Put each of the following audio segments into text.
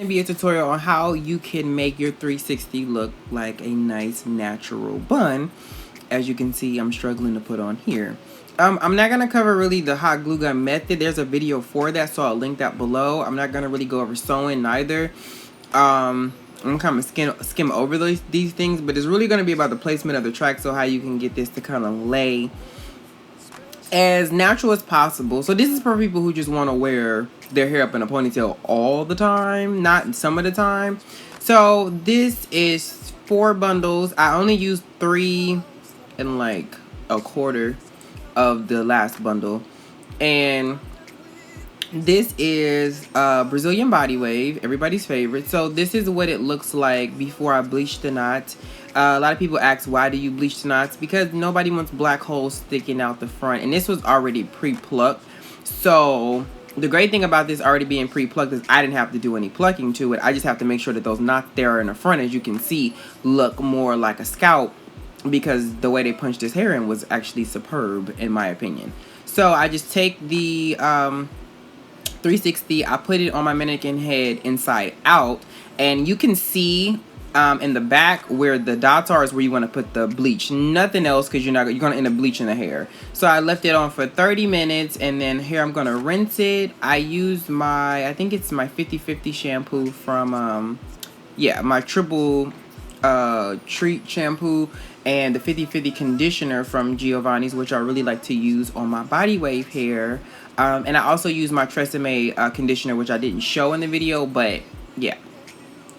Be a tutorial on how you can make your 360 look like a nice natural bun. As you can see, I'm struggling to put on here. I'm not going to cover really the hot glue gun method. There's a video for that, so I'll link that below. I'm not going to really go over sewing neither. I'm kind of skim over these things, but it's really going to be about the placement of the track, so how you can get this to kind of lay as natural as possible. So this is for people who just want to wear their hair up in a ponytail all the time, not some of the time. So this is 4 bundles. I only used 3 and like a quarter of the last bundle. And this is Brazilian body wave, everybody's favorite. So this is what it looks like before I bleach the knots. A lot of people ask, why do you bleach the knots? Because nobody wants black holes sticking out the front. And this was already pre-plucked. So the great thing about this already being pre-plucked is I didn't have to do any plucking to it. I just have to make sure that those knots there in the front, as you can see, look more like a scalp, because the way they punched this hair in was actually superb in my opinion. So I just take the 360, I put it on my mannequin head inside out, and you can see in the back where the dots are is where you want to put the bleach, nothing else, because you're going to end up bleaching the hair. So I left it on for 30 minutes, and then here I'm going to rinse it. I used I think it's my 50/50 shampoo from yeah, my triple treat shampoo, and the 50/50 conditioner from Giovanni's, which I really like to use on my body wave hair. And I also use my Tresemme conditioner, which I didn't show in the video, but yeah.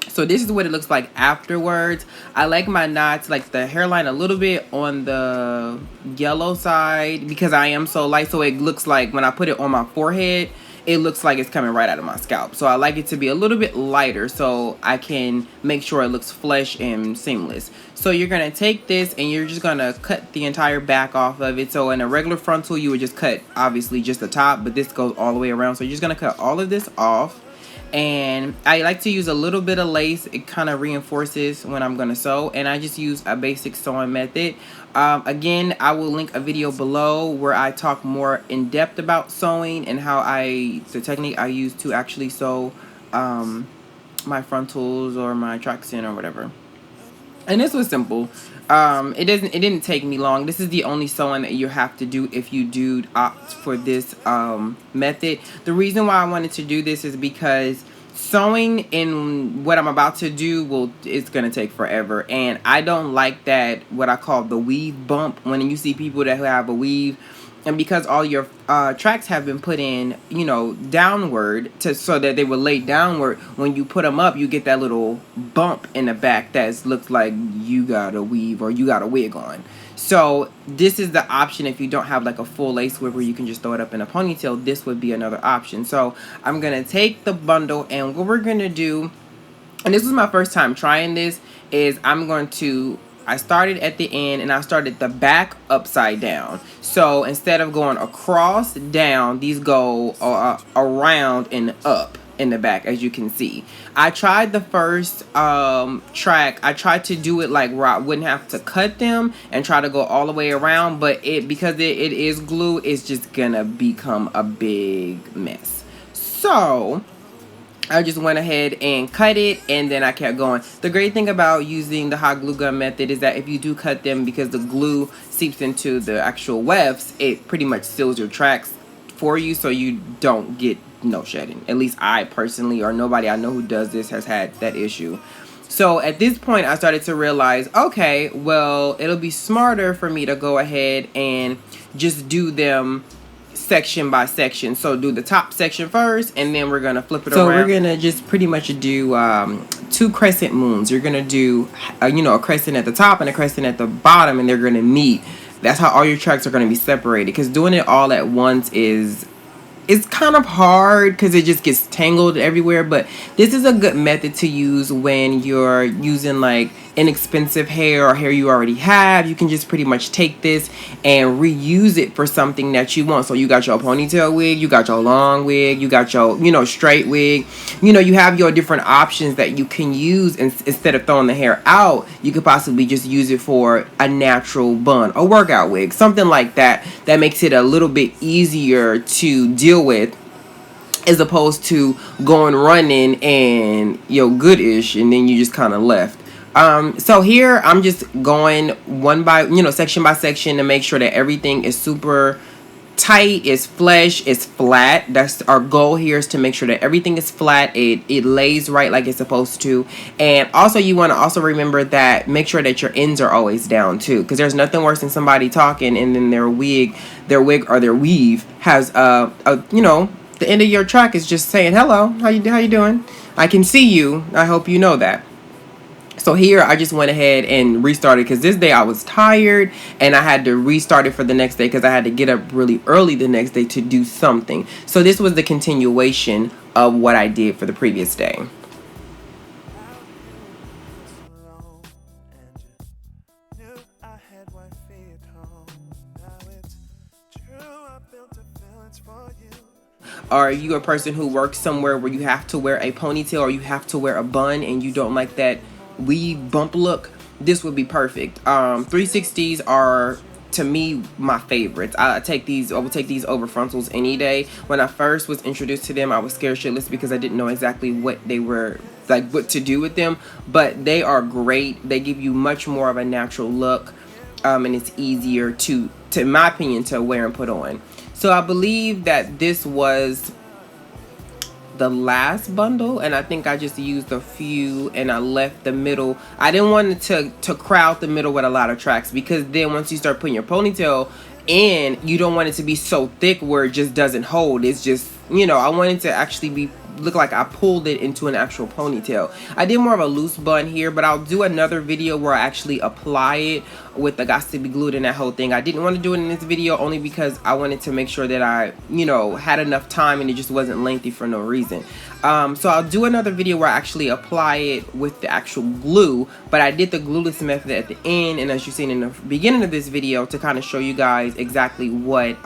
So this is what it looks like afterwards. I like my knots, like the hairline a little bit on the yellow side, because I am so light. So it looks like when I put it on my forehead, it looks like it's coming right out of my scalp. So I like it to be a little bit lighter so I can make sure it looks fresh and seamless. So you're going to take this and you're just going to cut the entire back off of it. So in a regular frontal, you would just cut obviously just the top, but this goes all the way around. So you're just going to cut all of this off. And I like to use a little bit of lace. It kind of reinforces when I'm going to sew. And I just use a basic sewing method. Again, I will link a video below where I talk more in depth about sewing and how the technique I use to actually sew my frontals or my tracks in or whatever. And this was simple. It didn't take me long. This is the only sewing that you have to do if you do opt for this method. The reason why I wanted to do this is because sewing in what I'm about to do it's gonna take forever, and I don't like that, what I call the weave bump, when you see people that have a weave. And because all your tracks have been put in, you know, downward so that they will lay downward, when you put them up, you get that little bump in the back that looks like you got a weave or you got a wig on. So this is the option if you don't have like a full lace wig where you can just throw it up in a ponytail. This would be another option. So I'm going to take the bundle, and what we're going to do, and this was my first time trying this, is I started at the end and I started the back upside down. So instead of going across down, these go around and up in the back, as you can see. I tried the first track. I tried to do it like where I wouldn't have to cut them and try to go all the way around, but because it is glue, it's just gonna become a big mess. So I just went ahead and cut it, and then I kept going. The great thing about using the hot glue gun method is that if you do cut them, because the glue seeps into the actual wefts, it pretty much seals your tracks for you, so you don't get no shedding. At least I personally, or nobody I know who does this, has had that issue. So at this point, I started to realize, okay, well, it'll be smarter for me to go ahead and just do them section by section. So do the top section first, and then we're gonna flip it around. So we're gonna just pretty much do 2 crescent moons. You're gonna do you know, a crescent at the top and a crescent at the bottom, and they're gonna meet. That's how all your tracks are gonna be separated, because doing it all at once it's kind of hard because it just gets tangled everywhere. But this is a good method to use when you're using like inexpensive hair or hair you already have. You can just pretty much take this and reuse it for something that you want. So you got your ponytail wig, you got your long wig, you got your, you know, straight wig. You know, you have your different options that you can use, and instead of throwing the hair out, you could possibly just use it for a natural bun, a workout wig, something like that, that makes it a little bit easier to deal with. as opposed to going running and goodish, and then you just kind of left. So here I'm just going one by section by section to make sure that everything is super tight, is flush, is flat. That's our goal here, is to make sure that everything is flat, it lays right like it's supposed to. And also you want to also remember that, make sure that your ends are always down too, because there's nothing worse than somebody talking and then their wig or their weave has the end of your track is just saying hello, how you doing, I can see you, I hope you know that. So here I just went ahead and restarted, because this day I was tired and I had to restart it for the next day because I had to get up really early the next day to do something. So this was the continuation of what I did for the previous day. Are you a person who works somewhere where you have to wear a ponytail or you have to wear a bun and you don't like that weave bump look? This would be perfect. 360s are, to me, my favorites. I will take these over frontals any day. When I first was introduced to them, I was scared shitless because I didn't know exactly what they were, like what to do with them. But they are great. They give you much more of a natural look, and it's easier to in my opinion, to wear and put on. So I believe that this was the last bundle, and I think I just used a few and I left the middle. I didn't want it to crowd the middle with a lot of tracks, because then once you start putting your ponytail in, you don't want it to be so thick where it just doesn't hold. It's just, I want it to actually look like I pulled it into an actual ponytail. I did more of a loose bun here, but I'll do another video where I actually apply it with the Got to Be Glued and that whole thing. I didn't want to do it in this video only because I wanted to make sure that I, had enough time and it just wasn't lengthy for no reason. So I'll do another video where I actually apply it with the actual glue, but I did the glueless method at the end, and as you've seen in the beginning of this video, to kind of show you guys exactly what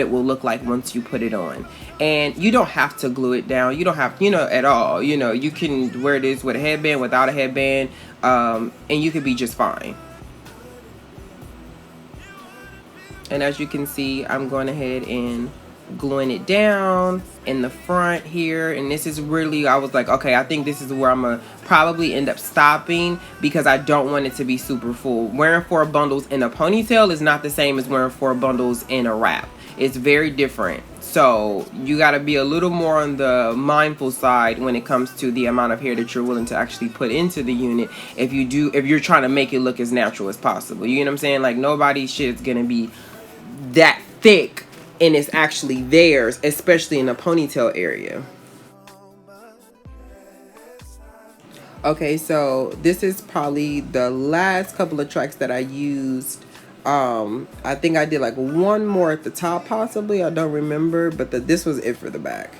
it will look like once you put it on. And you don't have to glue it down. You don't have, at all. You can wear this with a headband, without a headband, and you could be just fine. And as you can see, I'm going ahead and gluing it down in the front here. And this is really, I was like, okay, I think this is where I'm gonna probably end up stopping, because I don't want it to be super full. Wearing 4 bundles in a ponytail is not the same as wearing 4 bundles in a wrap. It's very different. So you got to be a little more on the mindful side when it comes to the amount of hair that you're willing to actually put into the unit, if you're trying to make it look as natural as possible. You know what I'm saying? Like, nobody's shit is gonna be that thick and it's actually theirs, especially in the ponytail area. Okay, so this is probably the last couple of tracks that I used. I think I did like one more at the top possibly, I don't remember, but this was it for the back.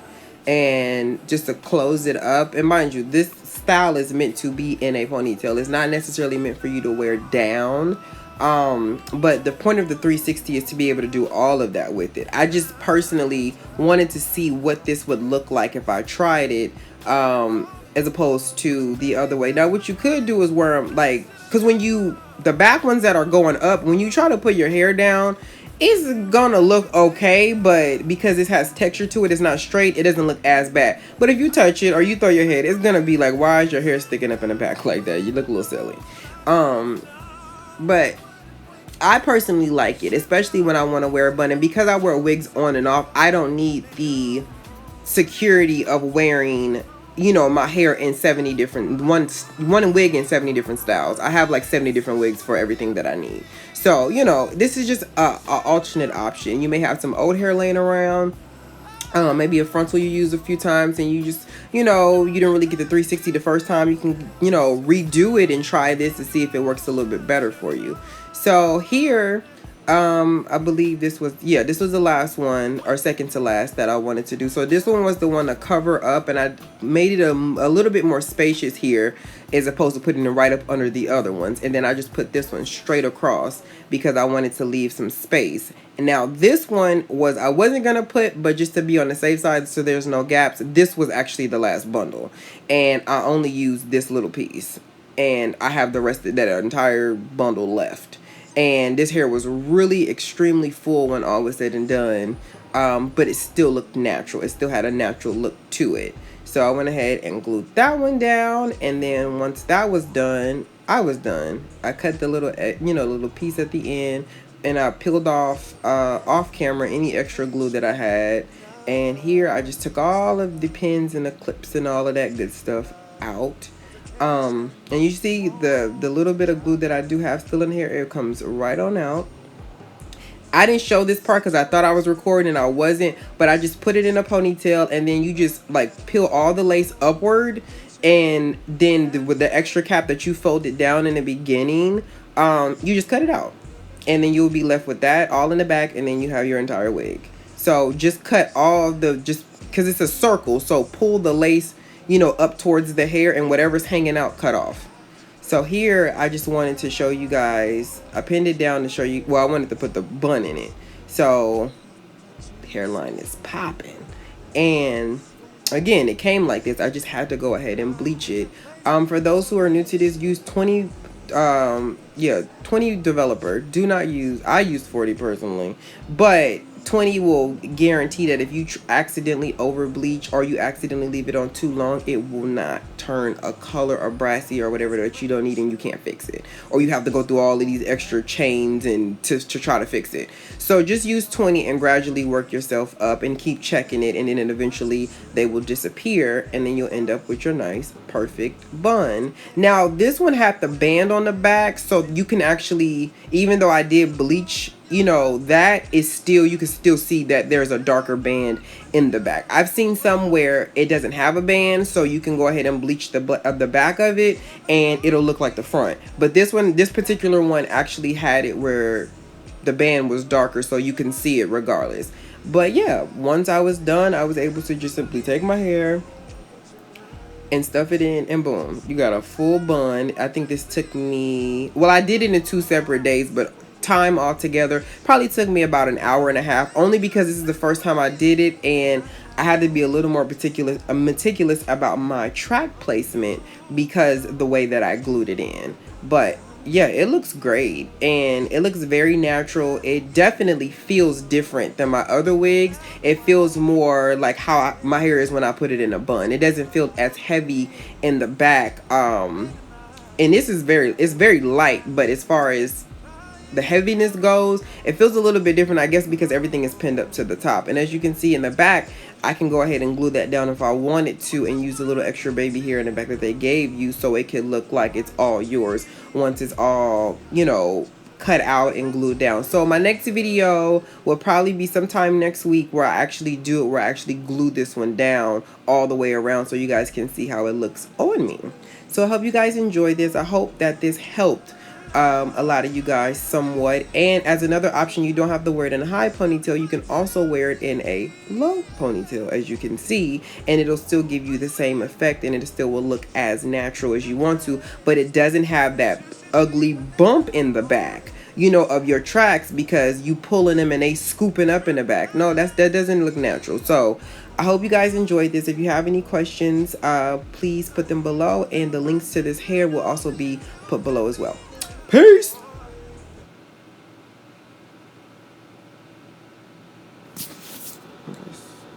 And just to close it up, and mind you, this style is meant to be in a ponytail. It's not necessarily meant for you to wear down. But the point of the 360 is to be able to do all of that with it. I just personally wanted to see what this would look like if I tried it, as opposed to the other way. Now what you could do is wear them like, because when the back ones that are going up, when you try to put your hair down, it's gonna look okay, but because it has texture to it, it's not straight, it doesn't look as bad. But if you touch it or you throw your head, it's gonna be like, why is your hair sticking up in the back like that? You look a little silly. But I personally like it, especially when I want to wear a bun. And because I wear wigs on and off, I don't need the security of wearing, my hair in 70 different, one wig in 70 different styles. I have like 70 different wigs for everything that I need. So, this is just a alternate option. You may have some old hair laying around. Maybe a frontal you use a few times and you just, you didn't really get the 360 the first time. You can, redo it and try this to see if it works a little bit better for you. So here, I believe this was the last one, or second to last, that I wanted to do. So this one was the one to cover up, and I made it a little bit more spacious here as opposed to putting it right up under the other ones. And then I just put this one straight across because I wanted to leave some space. And now this one I wasn't gonna put, but just to be on the safe side so there's no gaps, this was actually the last bundle, and I only used this little piece, and I have the rest of that entire bundle left. And this hair was really extremely full when all was said and done. but it still looked natural. It still had a natural look to it. So I went ahead and glued that one down, and then once that was done, I was done. I cut the little, little piece at the end, and I peeled off camera any extra glue that I had. And here I just took all of the pins and the clips and all of that good stuff out. And you see the little bit of glue that I do have still in here, it comes right on out. I didn't show this part because I thought I was recording and I wasn't, but I just put it in a ponytail, and then you just like peel all the lace upward, and then with the extra cap that you folded down in the beginning, you just cut it out, and then you'll be left with that all in the back, and then you have your entire wig. So just cut all the, just because it's a circle, so pull the lace, up towards the hair, and whatever's hanging out, cut off. So here, I just wanted to show you guys, I pinned it down to show you, well, I wanted to put the bun in it. So, the hairline is popping. And, again, it came like this. I just had to go ahead and bleach it. For those who are new to this, use 20 developer. Do not use, I use 40 personally. But 20 will guarantee that if you accidentally over bleach or you accidentally leave it on too long, it will not turn a color or brassy or whatever that you don't need, and you can't fix it, or you have to go through all of these extra chains and to try to fix it. So just use 20 and gradually work yourself up and keep checking it, and then eventually they will disappear, and then you'll end up with your nice perfect bun. Now this one had the band on the back, so you can actually, even though I did bleach, that is still, you can still see that there's a darker band in the back. I've seen some where it doesn't have a band, so you can go ahead and bleach the back of it and it'll look like the front. But this particular one actually had it where the band was darker, so you can see it regardless. But yeah, once I was done, I was able to just simply take my hair and stuff it in, and boom, you got a full bun. I think this took me, well, I did it in 2 separate days, but time altogether probably took me about an hour and a half, only because this is the first time I did it, and I had to be a little more meticulous about my track placement because of the way that I glued it in. But yeah, it looks great, and it looks very natural. It definitely feels different than my other wigs. It feels more like how my hair is when I put it in a bun. It doesn't feel as heavy in the back, and this is it's very light, but as far as the heaviness goes, it feels a little bit different, I guess, because everything is pinned up to the top. And as you can see in the back, I can go ahead and glue that down if I wanted to, and use a little extra baby hair in the back that they gave you, so it could look like it's all yours once it's all, cut out and glued down. So my next video will probably be sometime next week where I actually do it, where I actually glue this one down all the way around, so you guys can see how it looks on me. So I hope you guys enjoyed this. I hope that this helped a lot of you guys somewhat. And as another option, you don't have to wear it in a high ponytail. You can also wear it in a low ponytail, as you can see, and it'll still give you the same effect, and it still will look as natural as you want to, but it doesn't have that ugly bump in the back, of your tracks, because you pulling them and they scooping up in the back. No, that doesn't look natural. So I hope you guys enjoyed this. If you have any questions, please put them below, and the links to this hair will also be put below as well. Peace.